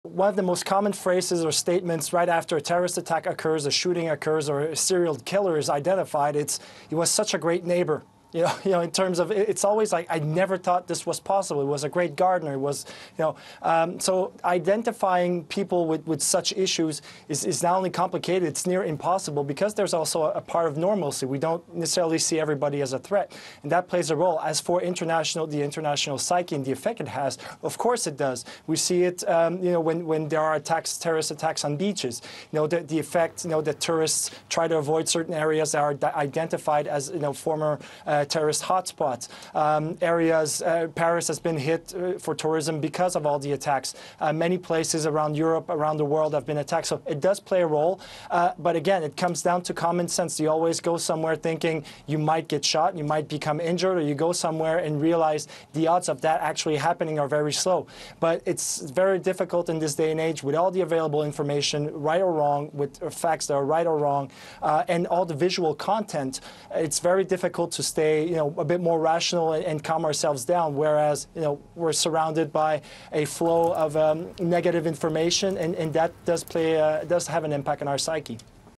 One of the most common phrases or statements right after a terrorist attack occurs, a shooting occurs, or a serial killer is identified, he was such a great neighbor. In terms of, it's always like, I never thought this was possible. He was a great gardener. So identifying people with such issues is not only complicated, it's near impossible because there's also a part of normalcy. We don't necessarily see everybody as a threat, and that plays a role. As for the international psyche and the effect it has, of course it does. We see it, when there are terrorist attacks on beaches. The effect, that tourists try to avoid certain areas that are identified as, former terrorist hotspots. Paris has been hit for tourism because of all the attacks. Many places around Europe, around the world have been attacked. So it does play a role. But again, it comes down to common sense. You always go somewhere thinking you might get shot, you might become injured, or you go somewhere and realize the odds of that actually happening are very slow. But it's very difficult in this day and age with all the available information, right or wrong, with facts that are right or wrong, and all the visual content. It's very difficult to stay a bit more rational and calm ourselves down, whereas we're surrounded by a flow of negative information, and that does have an impact on our psyche.